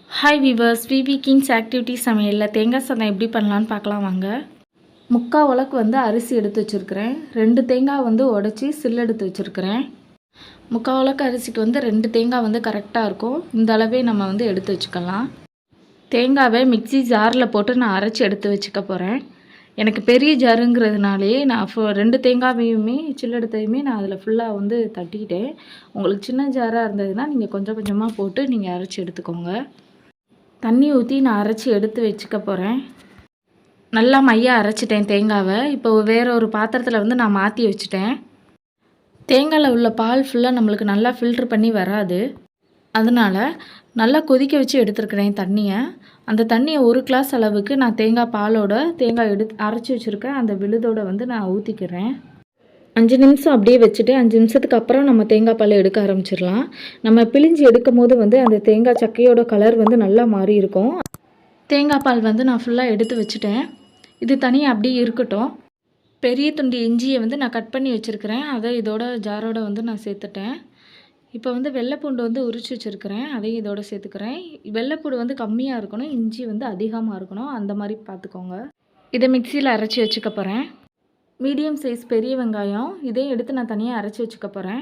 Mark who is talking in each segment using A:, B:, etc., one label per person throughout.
A: Hi viewers, விவி Kings activity சமையலில் தேங்காய் சாதம் எப்படி பண்ணலான்னு பார்க்கலாம் வாங்க. 3/4 உலக்கு வந்து அரிசி எடுத்து வச்சுருக்கிறேன். 2 தேங்காய் வந்து உடச்சி சில்லு எடுத்து வச்சுருக்கிறேன். 3/4 உலக்கு அரிசிக்கு வந்து 2 தேங்காய் வந்து கரெக்டாக இருக்கும். இந்த அளவே நம்ம வந்து எடுத்து வச்சுக்கலாம். தேங்காவை மிக்ஸி ஜாரில் போட்டு நான் அரைச்சி எடுத்து வச்சுக்க போகிறேன். எனக்கு பெரிய ஜாருங்கிறதுனாலே நான் 2 தேங்காவையுமே சில்லு எடுத்தையுமே நான் அதில் ஃபுல்லாக வந்து தட்டிக்கிட்டேன். உங்களுக்கு சின்ன ஜாராக இருந்ததுன்னா நீங்கள் கொஞ்சம் கொஞ்சமாக போட்டு நீங்கள் அரைச்சி எடுத்துக்கோங்க. தண்ணி ஊற்றி நான் அரைச்சி எடுத்து வச்சுக்க போகிறேன். நல்லா மையாக அரைச்சிட்டேன் தேங்காவை. இப்போ வேறு ஒரு பாத்திரத்தில் வந்து நான் மாற்றி வச்சுட்டேன். தேங்காயில் உள்ள பால் ஃபுல்லாக நம்மளுக்கு நல்லா ஃபில்ட்ரு பண்ணி வராது. அதனால் நல்லா கொதிக்க வச்சு எடுத்துருக்கிறேன் தண்ணியை. அந்த தண்ணியை 1 கிளாஸ் அளவுக்கு நான் தேங்காய் பாலோட தேங்காய் அரைச்சி வச்சுருக்கேன் அந்த விழுதோடு வந்து நான் ஊற்றிக்கிறேன். 5 நிமிஷம் அப்படியே வச்சுட்டு 5 நிமிஷத்துக்கு அப்புறம் நம்ம தேங்காய் பால் எடுக்க ஆரம்பிச்சிடலாம். நம்ம பிழிஞ்சு எடுக்கும் போது வந்து அந்த தேங்காய் சக்கையோட கலர் வந்து நல்லா மாறி இருக்கும். தேங்காய் பால் வந்து நான் ஃபுல்லாக எடுத்து வச்சுட்டேன். இது தனியாக அப்படியே இருக்கட்டும். பெரிய துண்டு இஞ்சியை வந்து நான் கட் பண்ணி வச்சுருக்கிறேன். அதை இதோட ஜாரோட வந்து நான் சேர்த்துட்டேன். இப்போ வந்து வெள்ளைப்பூண்டு வந்து உரிச்சு வச்சுருக்கிறேன். அதையும் இதோட சேர்த்துக்கிறேன். வெள்ளைப்பூண்டு வந்து கம்மியாக இருக்கணும், இஞ்சி வந்து அதிகமாக இருக்கணும், அந்த மாதிரி பார்த்துக்கோங்க. இதை மிக்சியில் அரைச்சி வச்சுக்க போகிறேன். மீடியம் சைஸ் பெரிய வெங்காயம் இதையும் எடுத்து நான் தனியாக அரைச்சி வச்சுக்க போகிறேன்.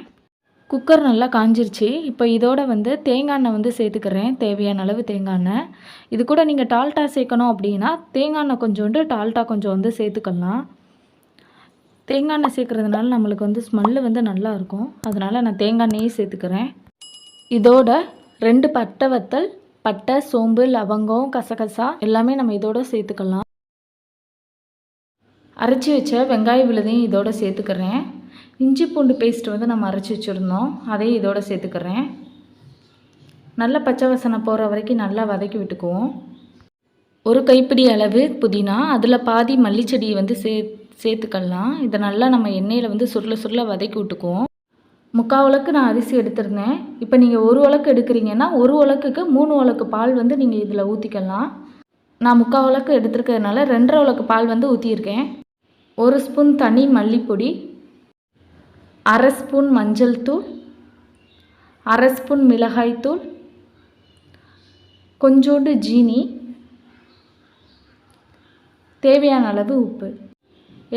A: குக்கர் நல்லா காஞ்சிருச்சு. இப்போ இதோட வந்து தேங்காய் எண்ணெய் வந்து சேர்த்துக்கிறேன். தேவையான அளவு தேங்காய் எண்ணெய். இது கூட நீங்கள் டால்டா சேர்க்கணும் அப்படின்னா தேங்காய் எண்ணெய் கொஞ்சோண்டு டால்டா கொஞ்சம் வந்து சேர்த்துக்கலாம். தேங்காய் எண்ணெய் சேர்க்குறதுனால நம்மளுக்கு வந்து ஸ்மெல்லு வந்து நல்லாயிருக்கும். அதனால் நான் தேங்காய் எண்ணெயே சேர்த்துக்கிறேன். இதோட 2 பட்டை வத்தல், பட்டை, சோம்பு, லவங்கம், கசகசா எல்லாமே நம்ம இதோட சேர்த்துக்கலாம். அரைச்சி வச்ச வெங்காய விழுதையும் இதோட சேர்த்துக்கிறேன். இஞ்சி பூண்டு பேஸ்ட் வந்து நம்ம அரைச்சி வச்சுருந்தோம், அதையும் இதோட சேர்த்துக்கிறேன். நல்லா பச்சை வாசனை போகிற வரைக்கும் நல்லா வதக்கி விட்டுக்குவோம். 1 கைப்பிடி அளவு புதினா, அதில் பாதி மல்லிச்செடியை வந்து சேர்த்துக்கலாம். இதை நல்லா நம்ம எண்ணெயில் வந்து சுருள வதக்கி விட்டுக்குவோம். 3/4 உலக்கு நான் அரிசி எடுத்திருந்தேன். இப்போ நீங்கள் 1 உலக்கு எடுக்கிறீங்கன்னா 1 உலக்குக்கு 3 உலக்கு பால் வந்து நீங்கள் இதில் ஊற்றிக்கலாம். நான் 3/4 உலக்கு எடுத்துருக்கிறதுனால 2.5 உலக்கு பால் வந்து ஊற்றியிருக்கேன். 1 ஸ்பூன் தனி மல்லிப்பொடி, 1/2 ஸ்பூன் மஞ்சள் தூள், 1/2 ஸ்பூன் மிளகாய் தூள், கொஞ்சோண்டு ஜீனி, தேவையான அளவு உப்பு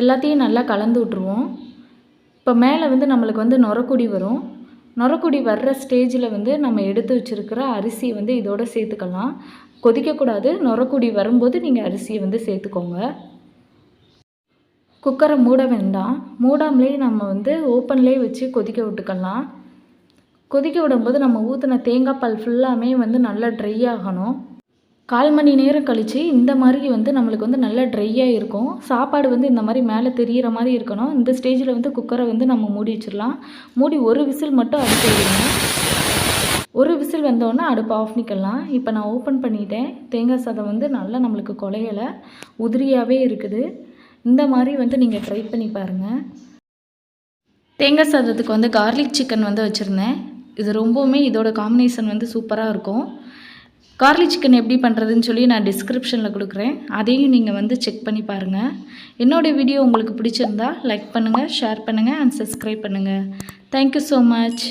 A: எல்லாத்தையும் நல்லா கலந்து விட்ருவோம். இப்போ மேலே வந்து நம்மளுக்கு வந்து நுரக்குடி வரும். நுரக்குடி வர்ற ஸ்டேஜில் வந்து நம்ம எடுத்து வச்சுருக்கிற அரிசியை வந்து இதோட சேர்த்துக்கலாம். கொதிக்கக்கூடாது. நுரக்குடி வரும்போது நீங்கள் அரிசியை வந்து சேர்த்துக்கோங்க. குக்கரை மூட வேண்டாம். மூடாமலே நம்ம வந்து ஓப்பன்லேயே வச்சு கொதிக்க விட்டுக்கலாம். கொதிக்க விடும்போது நம்ம ஊற்றின தேங்காய் பால் ஃபுல்லாமே வந்து நல்லா ட்ரை ஆகணும். 1/4 மணி நேரம் கழித்து இந்த மாதிரி வந்து நம்மளுக்கு வந்து நல்லா ட்ரையாக இருக்கும். சாப்பாடு வந்து இந்த மாதிரி மேலே தெரிகிற மாதிரி இருக்கணும். இந்த ஸ்டேஜில் வந்து குக்கரை வந்து நம்ம மூடி வச்சிடலாம். மூடி 1 விசில் மட்டும் அடுப்பு வைங்க. 1 விசில் வந்தோடனே அடுப்பு ஆஃப் பண்ணிக்கலாம். இப்போ நான் ஓப்பன் பண்ணிட்டேன். தேங்காய் சாதம் வந்து நல்லா நம்மளுக்கு குலையலை, உதிரியாகவே இருக்குது. இந்த மாதிரி வந்து நீங்கள் ட்ரை பண்ணி பாருங்கள். தேங்காய் சாதத்துக்கு வந்து கார்லிக் சிக்கன் வந்து வச்சுருந்தேன். இது ரொம்பவுமே இதோட காம்பினேஷன் வந்து சூப்பராக இருக்கும். கார்லிக் சிக்கன் எப்படி பண்ணுறதுன்னு சொல்லி நான் டிஸ்கிரிப்ஷனில் கொடுக்குறேன். அதையும் நீங்கள் வந்து செக் பண்ணி பாருங்கள். என்னோடய வீடியோ உங்களுக்கு பிடிச்சிருந்தா லைக் பண்ணுங்கள், ஷேர் பண்ணுங்கள் அண்ட் சப்ஸ்கிரைப் பண்ணுங்கள். Thank you so much.